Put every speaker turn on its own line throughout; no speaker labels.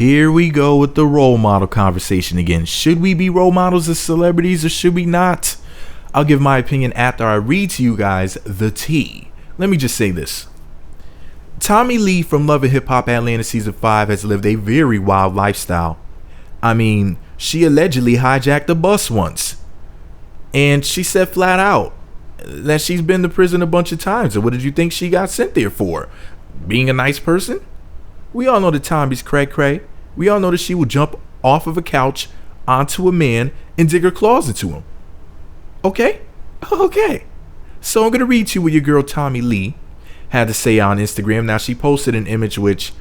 Here we go with the role model conversation again. Should we be role models as celebrities or should we not? I'll give my opinion after I read to you guys the tea. Let me just say this. Tommie Lee from Love and Hip Hop Atlanta Season 5 has lived a very wild lifestyle. I mean, she allegedly hijacked a bus once. And she said flat out that she's been to prison a bunch of times. And what did you think she got sent there for? Being a nice person? We all know that Tommie's cray-cray. We all know that she will jump off of a couch onto a man and dig her claws into him. Okay? Okay. So I'm going to read to you what your girl Tommie Lee had to say on Instagram. Now, she posted an image which,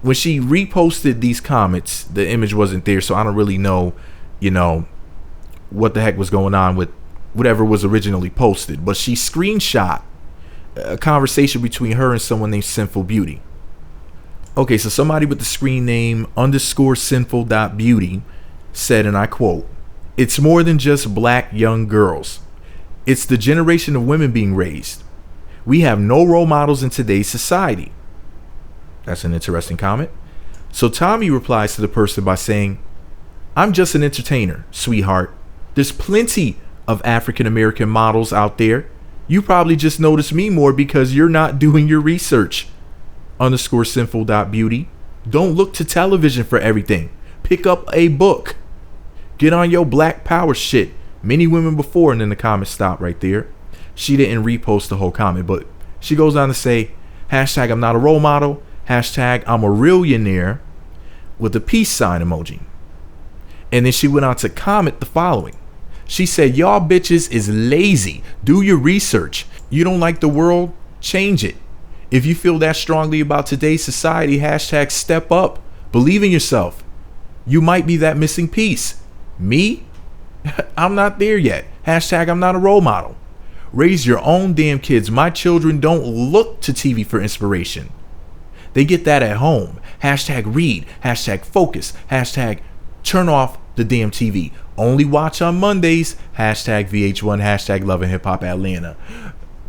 when she reposted these comments, the image wasn't there. So I don't really know, what the heck was going on with whatever was originally posted. But she screenshot a conversation between her and someone named Sinful Beauty. Okay, so somebody with the screen name _sinful.beauty said, and I quote, "It's more than just black young girls. It's the generation of women being raised. We have no role models in today's society." That's an interesting comment. So Tommie replies to the person by saying, "I'm just an entertainer, sweetheart. There's plenty of African American models out there. You probably just notice me more because you're not doing your research. _sinful.beauty. Don't look to television for everything. Pick up a book. Get on your black power shit. Many women before," and then the comment stopped right there. She didn't repost the whole comment, but she goes on to say, hashtag "I'm not a role model," hashtag "I'm a realionaire," with a peace sign emoji. And then she went on to comment the following. She said, "Y'all bitches is lazy. Do your research. You don't like the world? Change it. If you feel that strongly about today's society, hashtag step up. Believe in yourself. You might be that missing piece. Me? I'm not there yet. Hashtag I'm not a role model. Raise your own damn kids. My children don't look to TV for inspiration. They get that at home. Hashtag read. Hashtag focus. Hashtag turn off the damn TV. Only watch on Mondays. Hashtag VH1. Hashtag Love and Hip Hop Atlanta.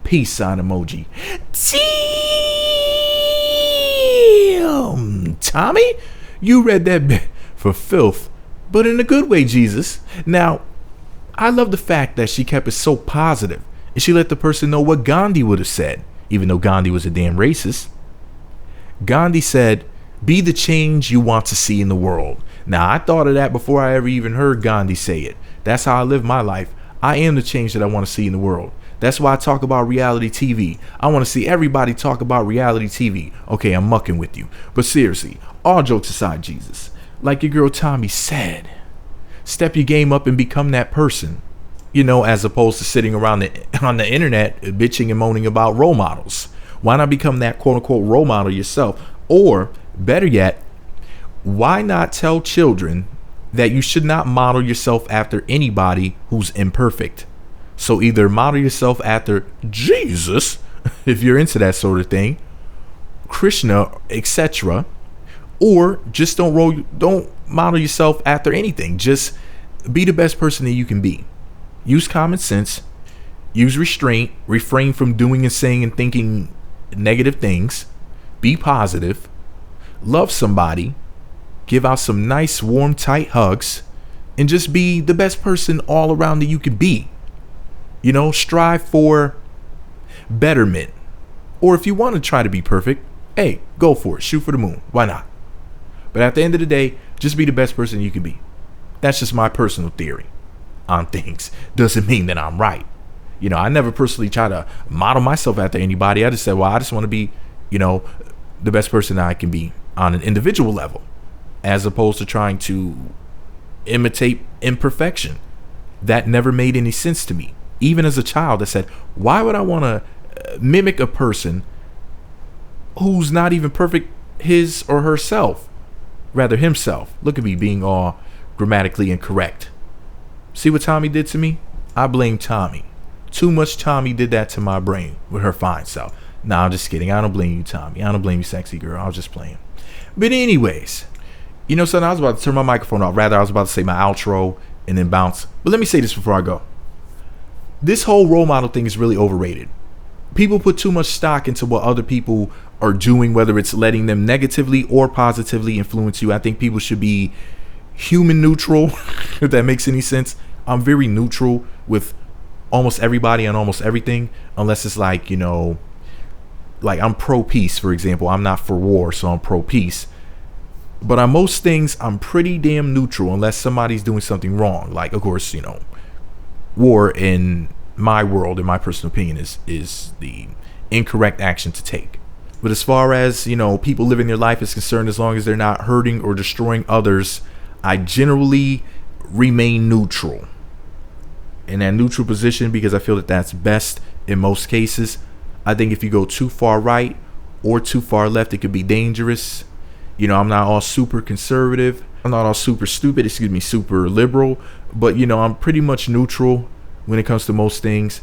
Peace sign emoji." Damn, Tommie, you read that bit for filth, but in a good way, Jesus. Now, I love the fact that she kept it so positive, and she let the person know what Gandhi would have said, even though Gandhi was a damn racist. Gandhi said, "Be the change you want to see in the world." Now, I thought of that before I ever even heard Gandhi say it. That's how I live my life. I am the change that I want to see in the world. That's why I talk about reality TV. I want to see everybody talk about reality TV. Okay, I'm mucking with you. But seriously, all jokes aside, Jesus, like your girl Tommie said, step your game up and become that person. As opposed to sitting around on the internet bitching and moaning about role models. Why not become that quote unquote role model yourself? Or better yet, why not tell children that you should not model yourself after anybody who's imperfect? So either model yourself after Jesus, if you're into that sort of thing, Krishna, etc., or just don't model yourself after anything. Just be the best person that you can be. Use common sense, use restraint, refrain from doing and saying and thinking negative things, be positive, love somebody, give out some nice, warm, tight hugs, and just be the best person all around that you can be. Strive for betterment. Or if you want to try to be perfect, hey, go for it. Shoot for the moon. Why not? But at the end of the day, just be the best person you can be. That's just my personal theory on things. Doesn't mean that I'm right. I never personally try to model myself after anybody. I just said, well, I just want to be, the best person that I can be on an individual level, as opposed to trying to imitate imperfection. That never made any sense to me. Even as a child, I said, why would I want to mimic a person who's not even perfect his or herself? Rather himself. Look at me being all grammatically incorrect. See what Tommie did to me? I blame Tommie. Too much Tommie did that to my brain with her fine self. Nah, I'm just kidding. I don't blame you, Tommie. I don't blame you, sexy girl. I was just playing. But anyways, son, I was about to turn my microphone off. Rather, I was about to say my outro and then bounce. But let me say this before I go. This whole role model thing is really overrated. People put too much stock into what other people are doing, whether it's letting them negatively or positively influence you. I think people should be human neutral, if that makes any sense. I'm very neutral with almost everybody and almost everything, unless it's like, you know, like I'm pro peace, for example. I'm not for war, so I'm pro peace. But on most things, I'm pretty damn neutral unless somebody's doing something wrong. Like, of course, you know, war in my world, in my personal opinion, is the incorrect action to take. But as far as, you know, people living their life is concerned, as long as they're not hurting or destroying others, I generally remain neutral. In that neutral position, because I feel that that's best in most cases. I think if you go too far right or too far left, it could be dangerous. You know, I'm not all super conservative. I'm not all super stupid, super liberal. But, you know, I'm pretty much neutral when it comes to most things.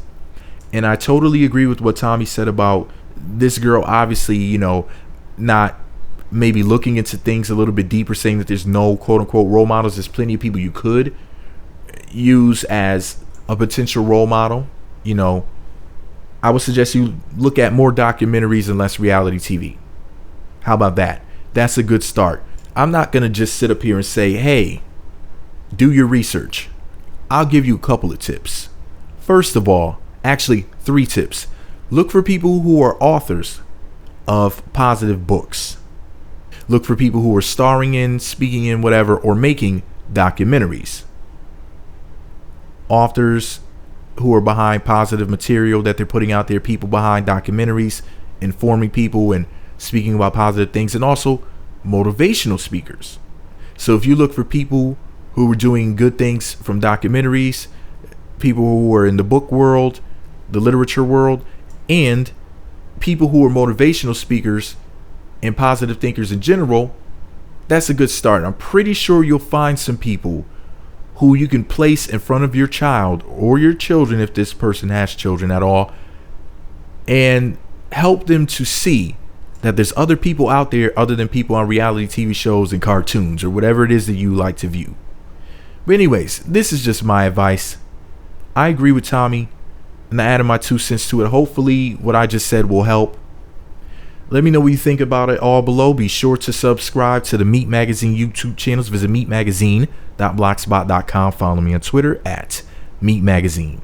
And I totally agree with what Tommie said about this girl, obviously, you know, not maybe looking into things a little bit deeper, saying that there's no quote unquote role models. There's plenty of people you could use as a potential role model. You know, I would suggest you look at more documentaries and less reality TV. How about that? That's a good start. I'm not going to just sit up here and say, hey, do your research. I'll give you a couple of tips. First of all, actually 3 tips. Look for people who are authors of positive books. Look for people who are starring in, speaking in, whatever, or making documentaries. Authors who are behind positive material that they're putting out there, people behind documentaries, informing people and speaking about positive things, and also motivational speakers. So if you look for people who are doing good things from documentaries, people who are in the book world, the literature world, and people who are motivational speakers and positive thinkers in general, that's a good start. I'm pretty sure you'll find some people who you can place in front of your child or your children, if this person has children at all, and help them to see that there's other people out there other than people on reality TV shows and cartoons or whatever it is that you like to view. But anyways, this is just my advice. I agree with Tommie, and I added my 2 cents to it. Hopefully what I just said will help. Let me know what you think about it all below. Be sure to subscribe to the Meat Magazine YouTube channels. Visit meatmagazine.blogspot.com. Follow me on Twitter at Meat Magazine.